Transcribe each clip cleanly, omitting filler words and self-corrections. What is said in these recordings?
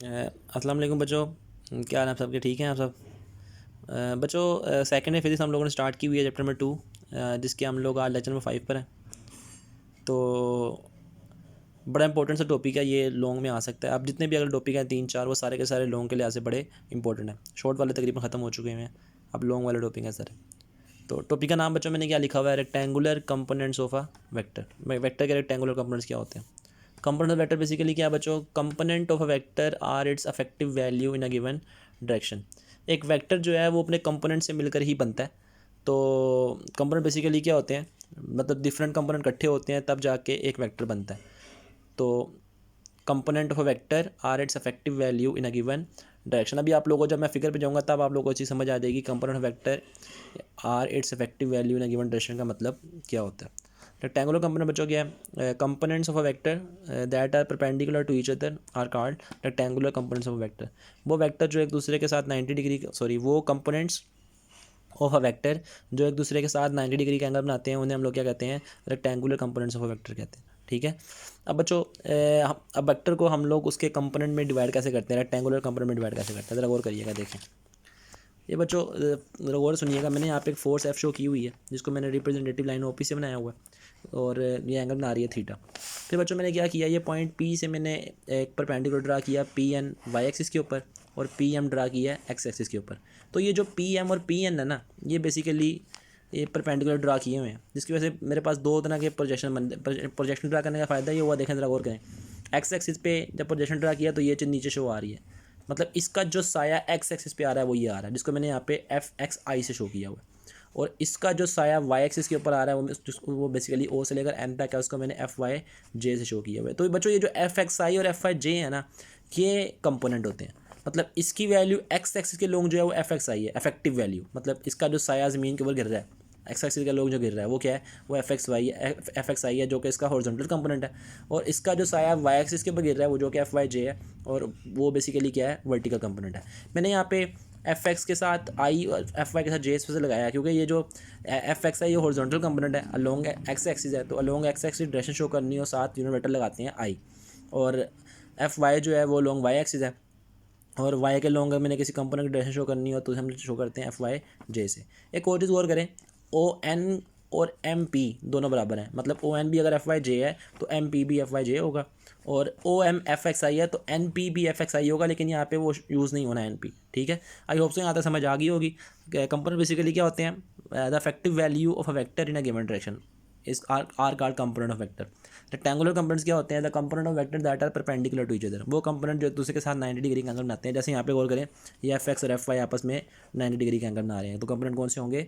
अस्सलाम वालेकुम बच्चों, क्या हाल है आप सबके? ठीक हैं आप सब? बच्चों, सेकेंड फिजिक्स हम लोगों ने स्टार्ट की हुई है चैप्टर नंबर 2, जिसके हम लोग आज लेक्चर नंबर 5 पर हैं। तो बड़ा इंपॉर्टेंट सा टॉपिक है, ये लॉन्ग में आ सकता है। अब जितने भी अगर टॉपिक हैं 3-4, वो सारे के सारे लॉन्ग के लिहाज से बड़े इंपॉर्टेंट हैं। शॉर्ट वाले तकरीबन ख़त्म हो चुके हैं, अब लॉन्ग वाले टॉपिक हैं सारे। तो टॉपिक का नाम बच्चों मैंने क्या लिखा हुआ है? Rectangular components of a vector. Vector के रेक्टेंगुलर कंपोनेंट्स क्या होते हैं? कंपोनेंट ऑफ वेक्टर बेसिकली क्या है बच्चों? Component of a vector are its effective value in a given direction. एक वेक्टर जो है वो अपने कंपोनेंट से मिलकर ही बनता है। तो कंपोनेंट बेसिकली क्या होते हैं? मतलब डिफरेंट कंपोनेंट इकट्ठे होते हैं तब जाके एक वेक्टर बनता है। तो component of a vector are its effective value in a given direction. अभी आप लोगों को जब मैं फिगर पे जाऊंगा तब आप लोगों को चीज़ समझ आ जाएगी component of vector are its effective value in a given direction का मतलब क्या होता है। रेक्टेंगुलर कंपोनेंट बच्चों क्या है? Components of a vector that are perpendicular to each other are called rectangular components of a vector. वो वेक्टर जो एक दूसरे के साथ 90 डिग्री, सॉरी, वो कंपोनेंट्स ऑफ अ वेक्टर जो एक दूसरे के साथ 90 डिग्री का एंगल बनाते हैं उन्हें हम लोग क्या कहते हैं? Rectangular components of a vector कहते हैं। ठीक है। अब बच्चों, अब वेक्टर को हम लोग उसके कंपोनेंट में डिवाइड कैसे करते हैं? रेक्टेंगुलर कंपोनेंट में डिवाइड कैसे करते हैं? ज़रा गौर करिएगा, देखें। ये बच्चों गौर सुनिएगा, मैंने यहाँ पे एक फोर्स एफ शो की हुई है जिसको मैंने रिप्रेजेंटेटिव लाइन ओपी से बनाया हुआ है, और ये एंगल बना रही है थीटा। फिर बच्चों मैंने क्या किया, ये पॉइंट पी से मैंने एक परपेंडिकुलर ड्रा किया पी एन वाई एक्सिस के ऊपर, और पी एम ड्रा किया एक्स एक्सिस के ऊपर। तो ये जो पी एम और पी एन है ना, ये बेसिकली ये परपेंडिकुलर ड्रा किए हुए हैं, जिसकी वजह से मेरे पास दो तरह के प्रोजेक्शन ड्रा करने का फ़ायदा ये हुआ। देखें ज़रा गौर करें, एक्स एक्सिस पे जब प्रोजेक्शन ड्रा किया तो ये चीज़ नीचे शो आ रही है, मतलब इसका जो साया एक्स एक्सिस पे आ रहा है वो ये आ रहा है, जिसको मैंने यहाँ पे एफ एक्स आई से शो किया हुआ है। और इसका जो साया वाई एक्सिस के ऊपर आ रहा है वो बेसिकली ओ से लेकर एन तक है, उसको मैंने एफ वाई जे से शो किया हुआ है। तो बच्चों ये जो एफ एक्स आई और एफ वाई जे है ना, ये कंपोनेंट होते हैं। मतलब इसकी वैल्यू एक्स एक्सिस के लोग जो है वो एफ एक्स आई है, इफेक्टिव वैल्यू। मतलब इसका जो साया ज़मीन के ऊपर गिर रहा है, एक्स एक्सिस का लोग जो गिर रहा है वो क्या है? वो एफ एक्स वाई है, एफ एक्स आई है, जो कि इसका हॉरिजॉन्टल कंपोनेंट है। और इसका जो साया वाई एक्सिस के ऊपर गिर रहा है वो जो कि एफ वाई जे है, और वो बेसिकली क्या है? वर्टिकल कंपोनेंट है। मैंने यहाँ पे एफ एक्स के साथ आई और एफ वाई के साथ जे इस वजह से लगाया क्योंकि ये जो एफ एक्स है ये हॉरिजॉन्टल कंपोनेंट है, अलोंग एक्स एक्सिस है, तो along x axis direction show करनी हो, साथ यूनिट वेक्टर लगाते हैं आई। और एफ वाई जो है वो लॉन्ग वाई एक्सिस है, और वाई के लॉन्ग मैंने किसी कंपोनेंट की डायरेक्शन शो करनी हो तो हम शो करते हैं एफ वाई जे से। एक और चीज़ गौर करें, ओ एन और एम पी दोनों बराबर हैं। मतलब ओ एन भी अगर एफ वाई जे है तो एम पी भी एफ वाई जे होगा, और ओ एम एफ एक्स आई है तो एन पी भी एफ एक्स आई होगा, लेकिन यहाँ पे वो यूज़ नहीं होना एन पी। ठीक है, आई होप सो यहाँ तक समझ आ गई होगी। कंपोनेंट बेसिकली क्या होते हैं? The effective value of a vector in a given direction is are called component of vector. Rectangular components क्या होते हैं? The component of vector that are perpendicular to each other. वो कंपोनेंट जो एक दूसरे के साथ 90 डिग्री का एंगल बनाते हैं। जैसे यहाँ पे गौर करें, ये एफ एक्स और एफ वाई आपस में 90 डिग्री का एंगल बना रहे हैं, तो कंपोनेंट कौन से होंगे?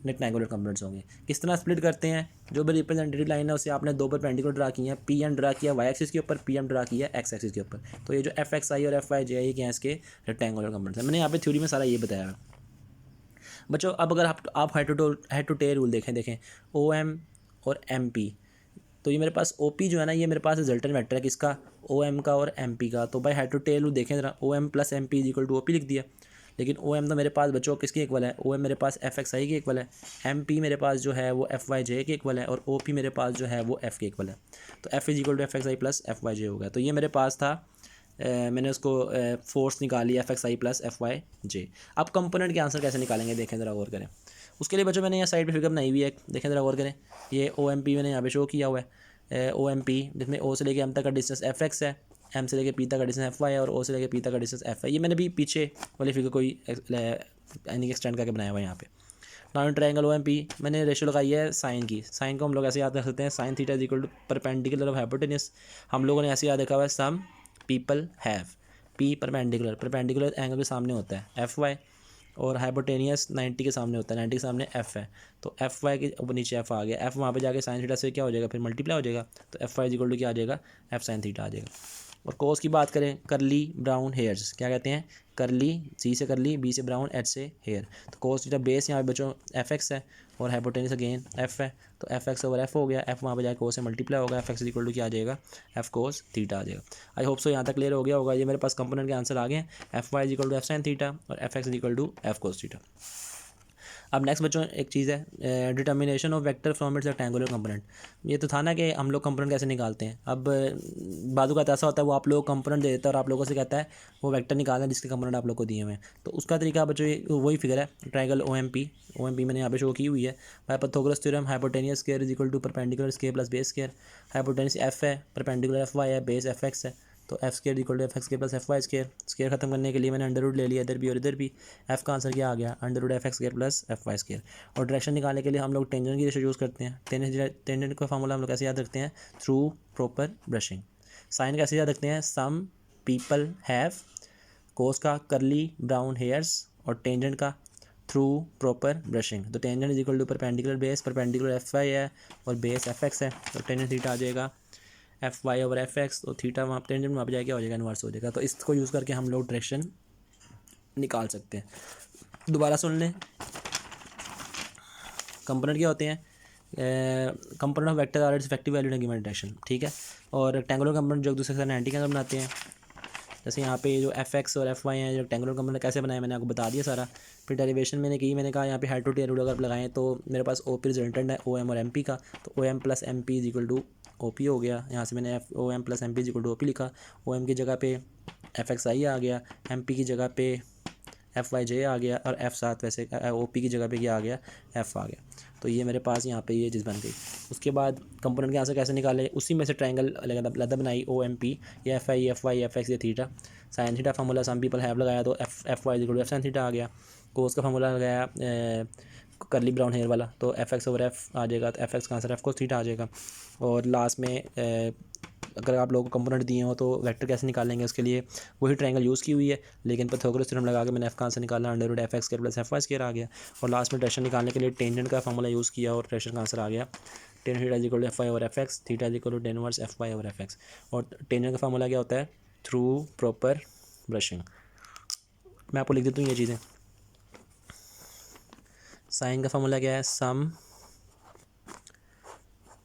रेक्टेंगुलर कंपोनेंट्स होंगे। किस तरह स्प्लिट करते हैं? जो भी रिप्रेजेंटेटिव लाइन है उसे आपने दो परपेंडिकुलर ड्रा किए हैं, पी एम ड्रा किया वाई एक्सिस के ऊपर, पी एम ड्रा किया एक्स एक्सिस के ऊपर। तो ये जो एफ एक्स आई और एफ वाई जे आई क्या है? इसके रेक्टेंगुलर कंपोनेंट्स हैं। मैंने यहाँ पे थ्योरी में सारा ये बताया है बच्चों। अब अगर आप हेड टू टेल रूल देखें ओ एम और एम पी, तो ये मेरे पास ओ पी जो है ना, ये मेरे पास रिजल्टेंट वेक्टर है किसका? ओ एम का और एम पी का। तो भाई हेड टू टेल रूल देखें ज़रा, O M plus M P is equal to O P लिख दिया। लेकिन ओ एम तो मेरे पास बच्चों किसके इक्वल है? ओ एम मेरे पास एफ एक्स आई के इक्वल है, एम पी मेरे पास जो है वो एफ वाई जे के इक्वल है, और ओ पी मेरे पास जो है वो एफ के इक्वल है। तो F is equal to F X I plus F Y J होगा। तो ये मेरे पास था, मैंने उसको फोर्स निकाली F X I plus F Y जे। अब कंपोनेंट के आंसर कैसे निकालेंगे? देखें ज़रा गौर करें। उसके लिए बच्चों मैंने यहाँ साइड पे फिगर बनाई हुई है, देखें ज़रा गौर करें। ये ओ एम पी मैंने यहाँ पे शो किया हुआ है, ओ एम पी, जिसमें ओ से लेके एम तक का डिस्टेंस एफ एक्स है, एम से लेके पी तक का डिस्टेंस एफ वाई है, और ओ से लेके पी तक का डिस्टेंस एफ है। ये मैंने भी पीछे वाली फिगर कोई यानी एक्सटेंड करके बनाया हुआ है यहाँ पे। Now triangle O M P मैंने रेशियो लगाई है साइन की। साइन को हम लोग ऐसे याद रख सकते हैं, sine theta is equal to perpendicular of hypotenuse. हम लोगों ने ऐसे याद रखा हुआ है, some people have P perpendicular angle के सामने होता है एफ वाई, और हाइपोटेनियस 90 के सामने होता है, 90 के सामने एफ है। तो एफ वाई के ऊपर नीचे एफ आ गया, एफ वहाँ पे जाके साइन थीटा से क्या हो जाएगा? फिर मल्टीप्लाई हो जाएगा, तो एफ वाई इक्वल टू क्या आ जाएगा? एफ साइन थीटा आ जाएगा। और कोस की बात करें, करली ब्राउन हेयर्स क्या कहते हैं? करली, सी से करली, बी से ब्राउन, एच से हेयर। तो कोस थीटा बेस यहाँ पे बच्चों एफ एक्स है, और हाइपोटेनियस अगेन एफ है, तो एफ एक्स ओवर एफ हो गया, एफ वहाँ पे जाके कोस से मल्टीप्लाई होगा, एफ एक्स इक्वल टू क्या आ जाएगा? एफ कोस थीटा आ जाएगा। आई होप सो यहाँ तक क्लियर हो गया होगा। ये मेरे पास कंपोनेंट के आंसर आ गए हैं, F Y equal to F sine theta और F X equal to F cos theta. अब नेक्स्ट बच्चों एक चीज़ है determination of vector from its rectangular component. ये तो था ना कि हम लोग कंपोनेंट कैसे निकालते हैं। अब बाजू का ऐसा होता है वो आप लोग कंपोनेंट दे देता है और आप लोगों से कहता है वो वेक्टर निकालना है जिसके कंपोनेंट आप लोग को दिए हुए हैं। तो उसका तरीका बच्चों वही फिगर है ट्रायंगल ओ एम पी मैंने यहाँ पे शो की हुई है। Pythagoras theorem hypotenuse square is equal to perpendicular square plus base square. Hypotenuse F है, परपेंडिकुलर एफ वाई है, बेस एफ एक्स है। तो F square equal to F X के plus F Y square. Square खत्म करने के लिए मैंने अंडर रूट ले लिया इधर भी और इधर भी। एफ का आंसर क्या आ गया under root F X square plus F Y square. और डायरेक्शन निकालने के लिए हम लोग टेंजेंट की रेशो यूज़ करते हैं। टेंजेंट का फार्मूला हम लोग कैसे याद रखते हैं थ्रू प्रॉपर ब्रशिंग। साइन कैसे याद रखते हैं सम पीपल हैव। कोस का करली ब्राउन हेयर्स और टेंजेंट का थ्रू प्रॉपर ब्रशिंग। तो tangent is equal to perpendicular base, perpendicular F Y है और बेस एफ एक्स है। तो टेंजेंट थीटा आ जाएगा F Y over F X. तो थीटा वहाँ टेंजेंट वहाँ पर जाएगा हो जाएगा इन्वर्स हो जाएगा। तो इसको यूज़ करके हम लोग डायरेक्शन निकाल सकते हैं। दोबारा सुन लें कंपोनेंट क्या होते हैं। Component of vector are its effective value in given direction, ठीक है। और रेक्टेंगुलर कंपोनेंट जो एक दूसरे के साथ एंटी कैंगल बनाते हैं। जैसे यहाँ पे जो एफ एक्स और एफ वाई हैं जो रेक्टेंगुलर कंपोनेंट कैसे बनाए मैंने आपको बता दिया सारा। फिर डेरिवेशन मैंने की, मैंने कहा यहाँ पे हेड टू टेल रूल अगर लगाएं तो मेरे पास ओ पी रिजल्टेंट है ओ एम और एम पी का। तो O M plus M P is equal to O P हो गया। यहाँ से मैंने F O M plus M P is equal to O P लिखा। ओ एम की जगह पे एफ एक्स आई आ गया, एम पी की जगह पे एफ वाई जे आ गया और एफ साथ वैसे ओ पी की जगह पे क्या आ गया एफ आ गया। तो ये मेरे पास यहाँ पे ये चीज़ बन गई। उसके बाद कंपोनेंट के आंसर कैसे निकाले उसी में से ट्रायंगल अलग बनाई ओ एम पी ये F I F Y F X ये theta. Sine theta formula some people have लगाया तो F Y equal to F sine theta आ गया। कोस का फार्मूला लगाया करली ब्राउन हेयर वाला तो एफ एक्स ओवर एफ आ जाएगा। तो एफ एक्स का आंसर एफ कोस थीटा आ जाएगा। और लास्ट में अगर आप लोगों को कंपोनेंट दिए हो तो वेक्टर कैसे निकालेंगे उसके लिए वही ट्रायंगल यूज़ की हुई है। लेकिन पाइथागोरस थ्योरम लगा के मैंने एफ का आंसर निकाला under root F X square plus F Y square आ गया। और लास्ट में डायरेक्शन निकालने के लिए टेंजेंट का फार्मूला यूज़ किया और डायरेक्शन का आंसर आ गया tan theta is equal to F Y over F X, theta is equal to tan inverse F Y over F X. और टेंजेंट का फार्मूला क्या होता है थ्रू प्रॉपर ब्रशिंग। मैं आपको लिख देता हूँ ये चीज़ें। साइन का फार्मूला क्या है सम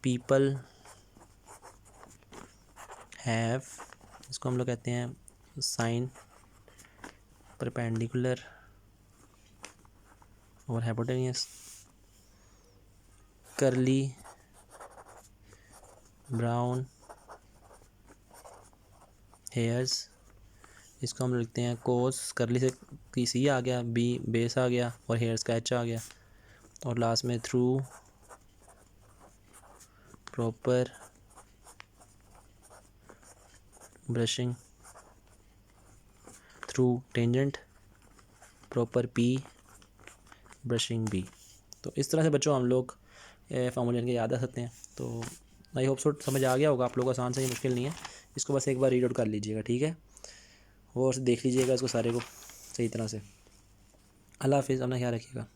पीपल हैव, इसको हम लोग कहते हैं साइन परपेंडिकुलर और हाइपोटेनियस करली ब्राउन हेयर्स। इसको हम लिखते हैं कोस करली से की सी आ गया, बी बेस आ गया और हेयर्स का एच आ गया। और लास्ट में through proper brushing through tangent proper P brushing B. तो इस तरह से बच्चों हम लोग फार्मूले के याद आ सकते हैं। तो आई होप सो समझ आ गया होगा आप लोग, आसान से ही मुश्किल नहीं है। इसको बस एक बार रीड आउट कर लीजिएगा, ठीक है। और देख लीजिएगा इसको सारे को सही तरह से। अल्लाह हाफिज़, अपना ख्याल रखिएगा।